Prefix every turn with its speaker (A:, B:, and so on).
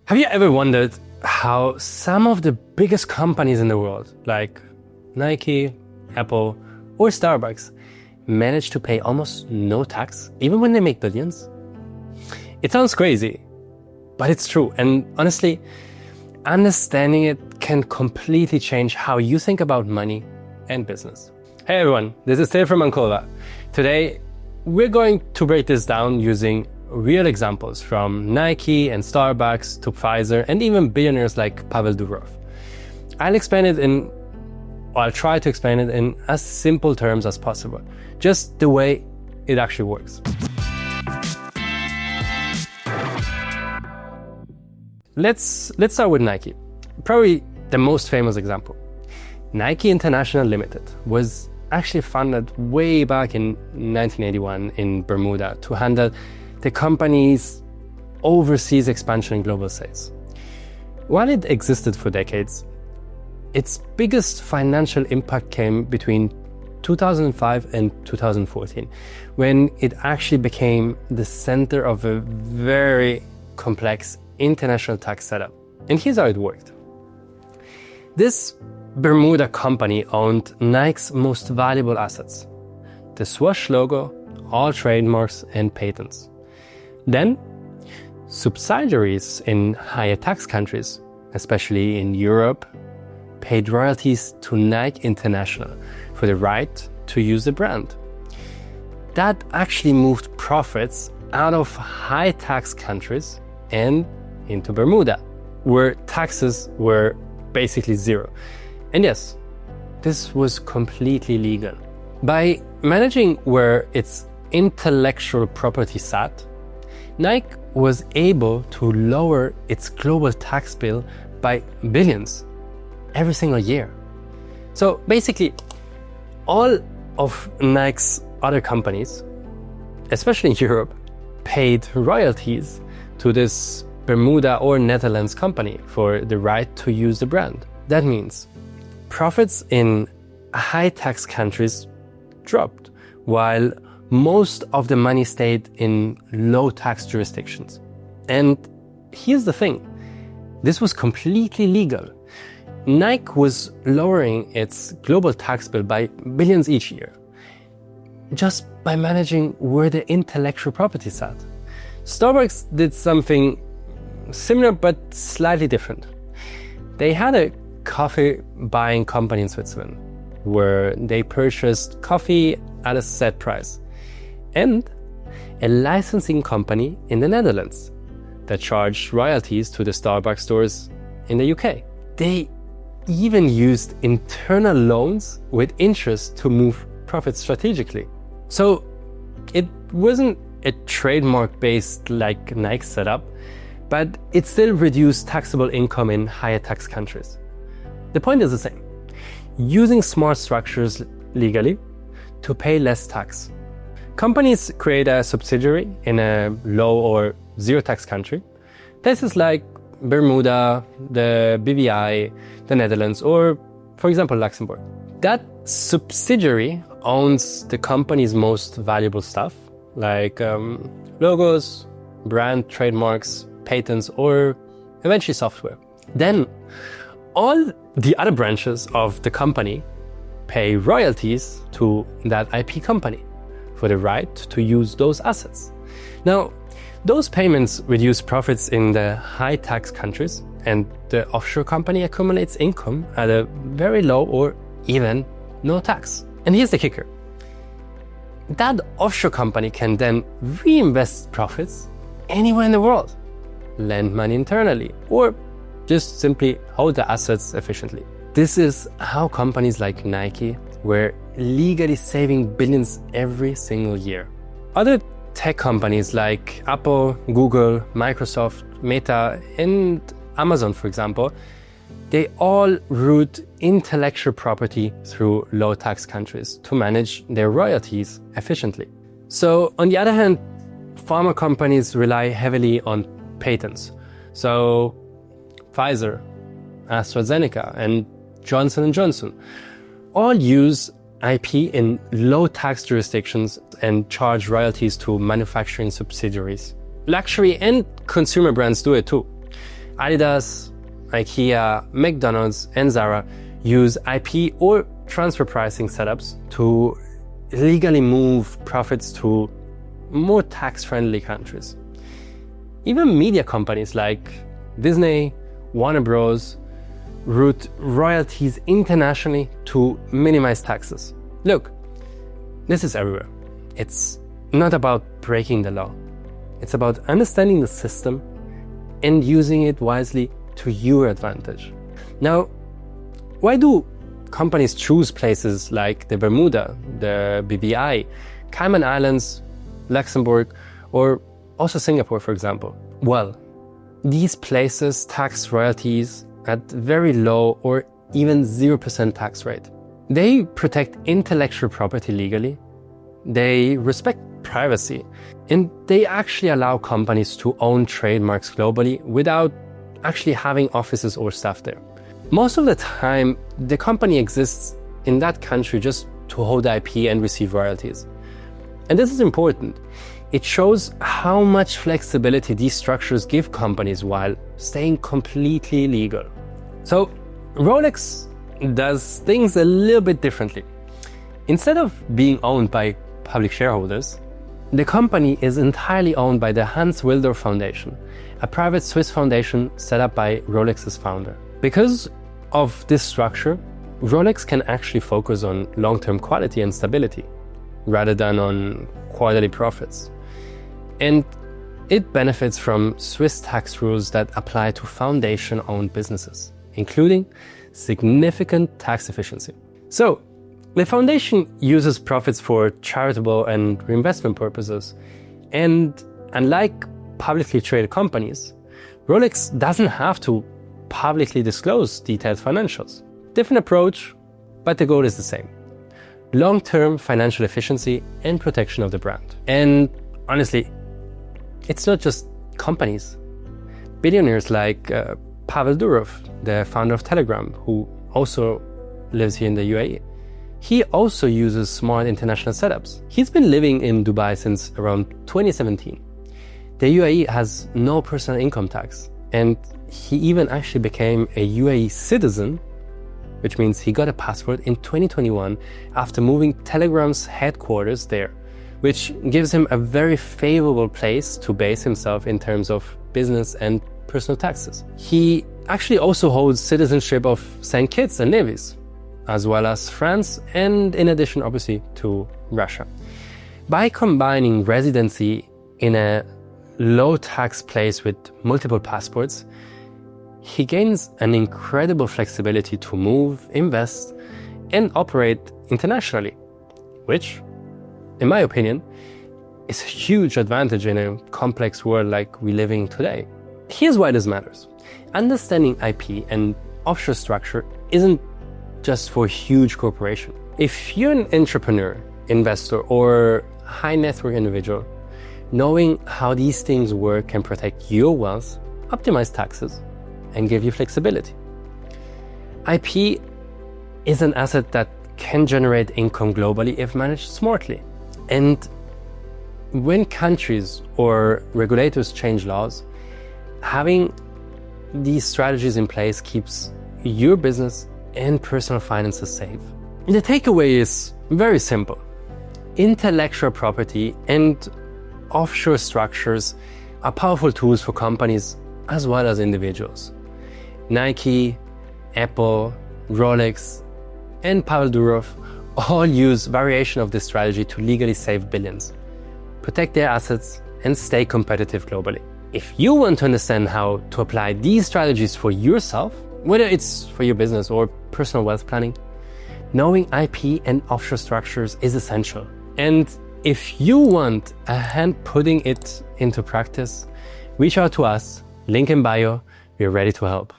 A: Have you ever wondered how some of the biggest companies in the world, like Nike, Apple, or Starbucks, manage to pay almost no tax, even when they make billions? It sounds crazy, but it's true. And honestly, understanding it can completely change how you think about money and business. Hey everyone, this is Thyll from Ankova. Today, we're going to break this down using real examples from Nike and Starbucks to Pfizer and even billionaires like Pavel Durov. I'll try to explain it in as simple terms as possible, just the way it actually works. Let's start with Nike, probably the most famous example. Nike International Limited was actually founded way back in 1981 in Bermuda to handle the company's overseas expansion and global sales. While it existed for decades, its biggest financial impact came between 2005 and 2014, when it actually became the center of a very complex international tax setup. And here's how it worked. This Bermuda company owned Nike's most valuable assets: the swoosh logo, all trademarks and patents. Then, subsidiaries in higher tax countries, especially in Europe, paid royalties to Nike International for the right to use the brand. That actually moved profits out of high tax countries and into Bermuda, where taxes were basically zero. And yes, this was completely legal. By managing where its intellectual property sat, Nike was able to lower its global tax bill by billions every single year. So basically, all of Nike's other companies, especially in Europe, paid royalties to this Bermuda or Netherlands company for the right to use the brand. That means profits in high tax countries dropped, while most of the money stayed in low tax jurisdictions. And here's the thing, this was completely legal. Nike was lowering its global tax bill by billions each year, just by managing where the intellectual property sat. Starbucks did something similar but slightly different. They had a coffee buying company in Switzerland, where they purchased coffee at a set price, and a licensing company in the Netherlands that charged royalties to the Starbucks stores in the UK. They even used internal loans with interest to move profits strategically. So it wasn't a trademark-based like Nike setup, but it still reduced taxable income in higher tax countries. The point is the same: using smart structures legally to pay less tax. Companies create a subsidiary in a low or zero tax country, places like Bermuda, the BVI, the Netherlands, or, for example, Luxembourg. That subsidiary owns the company's most valuable stuff, like logos, brand, trademarks, patents, or eventually software. Then, all the other branches of the company pay royalties to that IP company for the right to use those assets. Now, those payments reduce profits in the high tax countries, and the offshore company accumulates income at a very low or even no tax. And here's the kicker. That offshore company can then reinvest profits anywhere in the world, lend money internally, or just simply hold the assets efficiently. This is how companies like Nike were legally saving billions every single year. Other tech companies like Apple, Google, Microsoft, Meta, and Amazon, for example, they all route intellectual property through low tax countries to manage their royalties efficiently. So on the other hand, pharma companies rely heavily on patents. So Pfizer, AstraZeneca, and Johnson & Johnson all use IP in low tax jurisdictions and charge royalties to manufacturing subsidiaries. Luxury and consumer brands do it too. Adidas, IKEA, McDonald's, and Zara use IP or transfer pricing setups to legally move profits to more tax-friendly countries. Even media companies like Disney, Warner Bros. Route royalties internationally to minimize taxes. Look, this is everywhere. It's not about breaking the law. It's about understanding the system and using it wisely to your advantage. Now, why do companies choose places like the Bermuda, the BVI, Cayman Islands, Luxembourg, or also Singapore, for example? Well, these places tax royalties at very low or even 0% tax rate. They protect intellectual property legally, they respect privacy, and they actually allow companies to own trademarks globally without actually having offices or staff there. Most of the time, the company exists in that country just to hold IP and receive royalties. And this is important. It shows how much flexibility these structures give companies while staying completely legal. So Rolex does things a little bit differently. Instead of being owned by public shareholders, the company is entirely owned by the Hans Wilder Foundation, a private Swiss foundation set up by Rolex's founder. Because of this structure, Rolex can actually focus on long-term quality and stability rather than on quarterly profits. And it benefits from Swiss tax rules that apply to foundation-owned businesses, including significant tax efficiency. So, the foundation uses profits for charitable and reinvestment purposes. And unlike publicly traded companies, Rolex doesn't have to publicly disclose detailed financials. Different approach, but the goal is the same. Long-term financial efficiency and protection of the brand. And honestly, it's not just companies. Billionaires like Pavel Durov, the founder of Telegram, who also lives here in the UAE, he also uses smart international setups. He's been living in Dubai since around 2017. The UAE has no personal income tax, and he even actually became a UAE citizen, which means he got a passport in 2021 after moving Telegram's headquarters there, which gives him a very favorable place to base himself in terms of business and personal taxes. He actually also holds citizenship of St. Kitts and Nevis, as well as France, and in addition, obviously, to Russia. By combining residency in a low-tax place with multiple passports, he gains an incredible flexibility to move, invest, and operate internationally, which, in my opinion, is a huge advantage in a complex world like we live in today. Here's why this matters. Understanding IP and offshore structure isn't just for huge corporations. If you're an entrepreneur, investor, or high net worth individual, knowing how these things work can protect your wealth, optimize taxes, and give you flexibility. IP is an asset that can generate income globally if managed smartly. And when countries or regulators change laws, having these strategies in place keeps your business and personal finances safe. The takeaway is very simple. Intellectual property and offshore structures are powerful tools for companies as well as individuals. Nike, Apple, Rolex, and Pavel Durov all use variation of this strategy to legally save billions, protect their assets, and stay competitive globally. If you want to understand how to apply these strategies for yourself, whether it's for your business or personal wealth planning, knowing IP and offshore structures is essential. And if you want a hand putting it into practice, reach out to us, link in bio, we're ready to help.